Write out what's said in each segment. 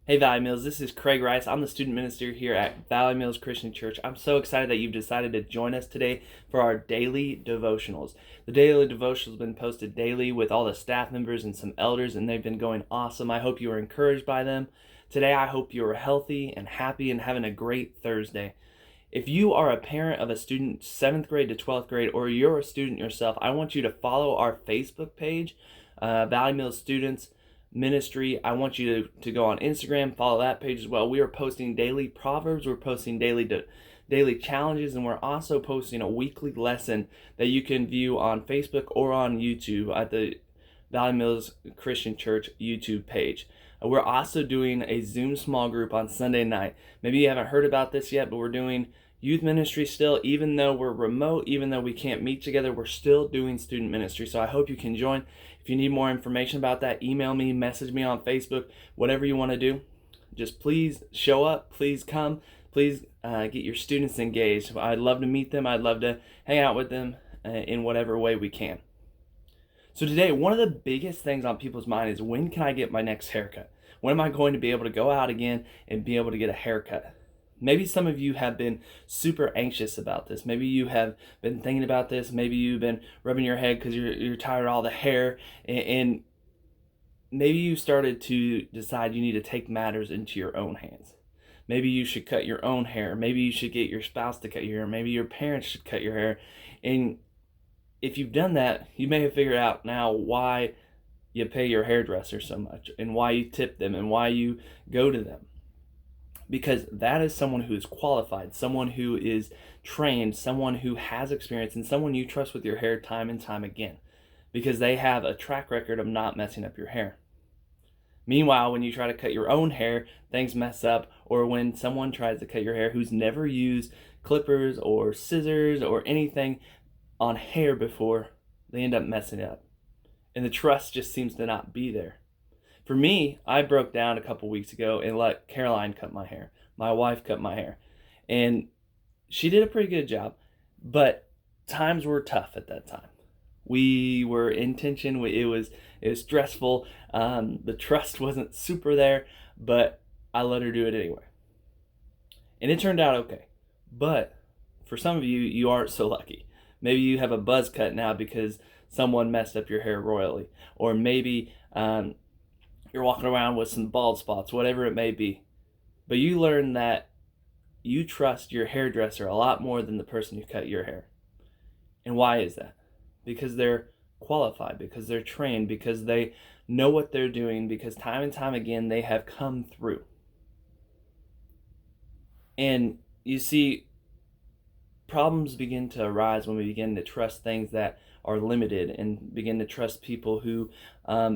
Hey Valley Mills, this is Craig Rice. I'm the student minister here at Valley Mills Christian Church. I'm so excited that you've decided to join us today for our daily devotionals. The daily devotionals have been posted daily with all the staff members and some elders, and they've been going awesome. I hope you are encouraged by them. Today, I hope you are healthy and happy and having a great Thursday. If you are a parent of a student 7th grade to 12th grade, or you're a student yourself, I want you to follow our Facebook page, Valley Mills Students Ministry. I want you to go on Instagram, follow that page as well. We are posting daily proverbs, we're posting daily challenges, and we're also posting a weekly lesson that you can view on Facebook or on YouTube at the Valley Mills Christian Church YouTube page. We're also doing a Zoom small group on Sunday night. Maybe you haven't heard about this yet, but we're doing youth ministry still. Even though we're remote, even though we can't meet together, we're still doing student ministry. So I hope you can join. If you need more information about that, email me, message me on Facebook, whatever you want to do. Just please show up, please come, please get your students engaged. I'd love to meet them. I'd love to hang out with them in whatever way we can. So today, one of the biggest things on people's mind is, when can I get my next haircut? When am I going to be able to go out again and be able to get a haircut? Maybe some of you have been super anxious about this. Maybe you have been thinking about this. Maybe you've been rubbing your head because you're tired of all the hair. And maybe you started to decide you need to take matters into your own hands. Maybe you should cut your own hair. Maybe you should get your spouse to cut your hair. Maybe your parents should cut your hair. And if you've done that, you may have figured out now why you pay your hairdresser so much, and why you tip them, and why you go to them. Because that is someone who is qualified, someone who is trained, someone who has experience, and someone you trust with your hair time and time again, because they have a track record of not messing up your hair. Meanwhile, when you try to cut your own hair, things mess up. Or when someone tries to cut your hair who's never used clippers or scissors or anything on hair before, they end up messing it up. And the trust just seems to not be there. For me, I broke down a couple weeks ago and let Caroline cut my hair. My wife cut my hair. And she did a pretty good job, but times were tough at that time. We were in tension. It was stressful. The trust wasn't super there, but I let her do it anyway. And it turned out okay. But for some of you, you aren't so lucky. Maybe you have a buzz cut now because someone messed up your hair royally. Or maybe you're walking around with some bald spots, whatever it may be. But you learn that you trust your hairdresser a lot more than the person who cut your hair. And why is that? Because they're qualified, because they're trained, because they know what they're doing, because time and time again they have come through. And you see, problems begin to arise when we begin to trust things that are limited, and begin to trust people who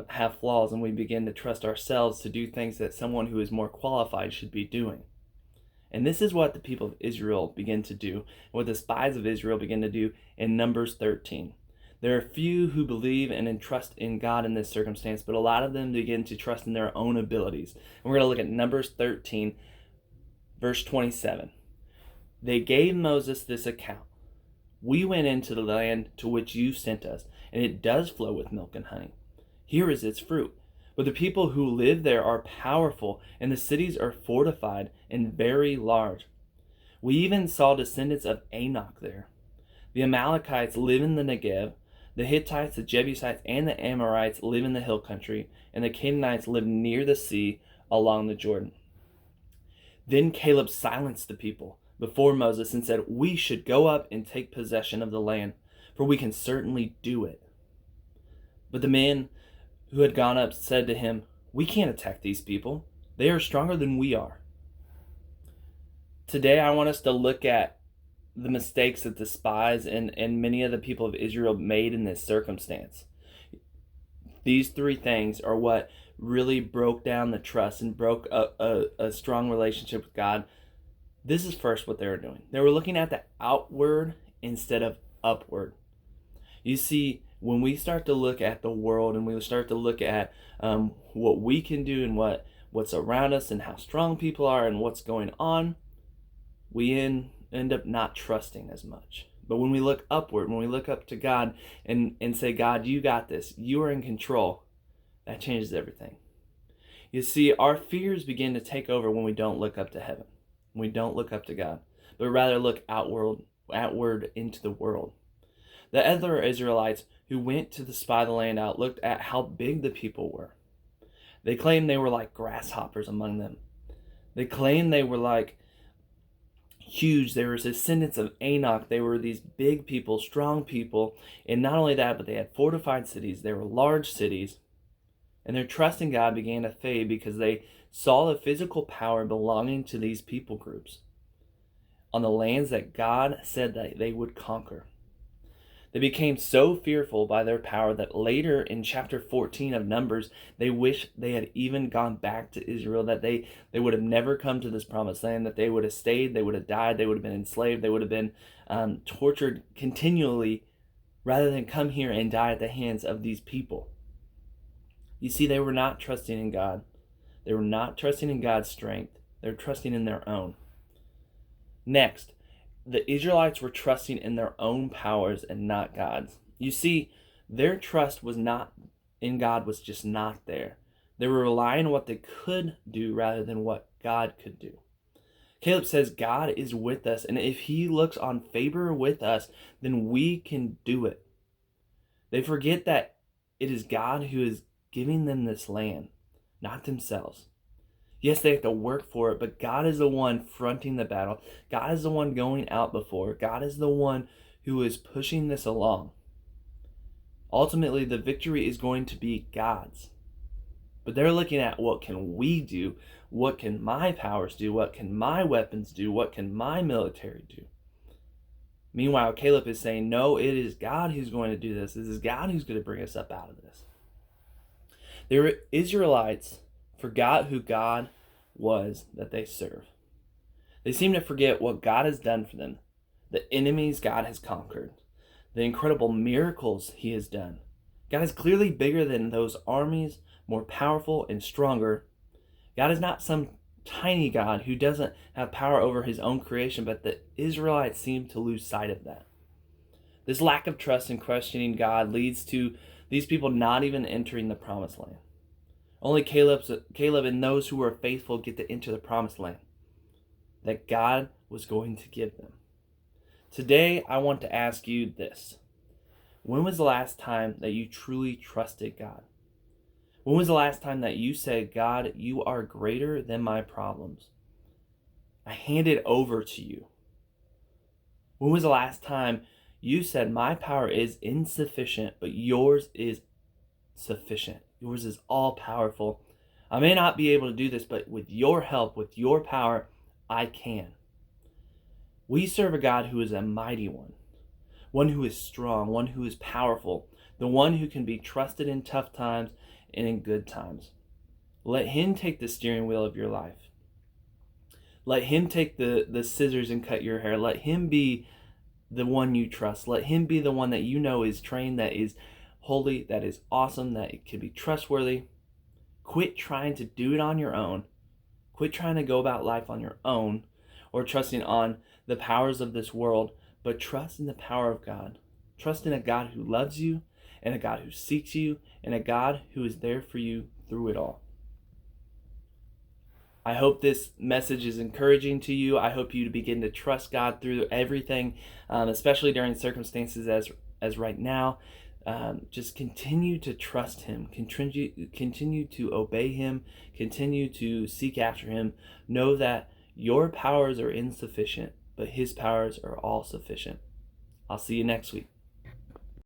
have flaws, and we begin to trust ourselves to do things that someone who is more qualified should be doing. And this is what the people of Israel begin to do, what the spies of Israel begin to do in Numbers 13. There are few who believe and trust in God in this circumstance, but a lot of them begin to trust in their own abilities. And we're going to look at Numbers 13, verse 27. They gave Moses this account. We went into the land to which you sent us, and it does flow with milk and honey. Here is its fruit. But the people who live there are powerful, and the cities are fortified and very large. We even saw descendants of Anak there. The Amalekites live in the Negev. The Hittites, the Jebusites, and the Amorites live in the hill country, and the Canaanites live near the sea along the Jordan. Then Caleb silenced the people before Moses and said, "We should go up and take possession of the land, for we can certainly do it." But the men who had gone up said to him, "We can't attack these people. They are stronger than we are." Today I want us to look at the mistakes that the spies and many of the people of Israel made in this circumstance. These three things are what really broke down the trust and broke a strong relationship with God. This is first what they were doing. They were looking at the outward instead of upward. You see, when we start to look at the world and we start to look at what we can do and what's around us and how strong people are and what's going on, we end up not trusting as much. But when we look upward, when we look up to God and say, "God, you got this. You are in control," that changes everything. You see, our fears begin to take over when we don't look up to heaven, when we don't look up to God, but rather look outward into the world. The other Israelites who went to spy the land out looked at how big the people were. They claimed they were like grasshoppers among them. They claimed they were like huge. They were descendants of Enoch. They were these big people, strong people. And not only that, but they had fortified cities. They were large cities. And their trust in God began to fade because they saw the physical power belonging to these people groups on the lands that God said that they would conquer. They became so fearful by their power that later in chapter 14 of Numbers, they wished they had even gone back to Israel, that they would have never come to this promised land, that they would have stayed, they would have died, they would have been enslaved, they would have been tortured continually rather than come here and die at the hands of these people. You see, they were not trusting in God. They were not trusting in God's strength. They were trusting in their own. Next, the Israelites were trusting in their own powers and not God's. You see, their trust was not in God, was just not there. They were relying on what they could do rather than what God could do. Caleb says God is with us, and if he looks on favor with us, then we can do it. They forget that it is God who is giving them this land, not themselves. Yes, they have to work for it, but God is the one fronting the battle. God is the one going out before. God is the one who is pushing this along. Ultimately, the victory is going to be God's. But they're looking at what can we do? What can my powers do? What can my weapons do? What can my military do? Meanwhile, Caleb is saying, no, it is God who's going to do this. This is God who's going to bring us up out of this. The Israelites forgot who God was that they serve. They seem to forget what God has done for them, the enemies God has conquered, the incredible miracles he has done. God is clearly bigger than those armies, more powerful and stronger. God is not some tiny God who doesn't have power over his own creation, but the Israelites seem to lose sight of that. This lack of trust and questioning God leads to these people not even entering the promised land. Only Caleb and those who are faithful get to enter the promised land that God was going to give them. Today, I want to ask you this. When was the last time that you truly trusted God? When was the last time that you said, God, you are greater than my problems? I hand it over to you. When was the last time you said, my power is insufficient, but yours is sufficient? Yours is all powerful. I may not be able to do this, but with your help, with your power, I can. We serve a God who is a mighty one who is strong, one who is powerful, the one who can be trusted in tough times and in good times. Let him take the steering wheel of your life. Let him take the scissors and cut your hair. Let him be the one you trust. Let him be the one that you know is trained, that is holy, that is awesome, that it can be trustworthy. Quit trying to do it on your own. Quit trying to go about life on your own or trusting on the powers of this world, but trust in the power of God. Trust in a God who loves you, and a God who seeks you, and a God who is there for you through it all. I hope this message is encouraging to you. I hope you to begin to trust God through everything, especially during circumstances as right now. Just continue to trust him, continue to obey him, continue to seek after him. Know that your powers are insufficient, but his powers are all sufficient. I'll see you next week.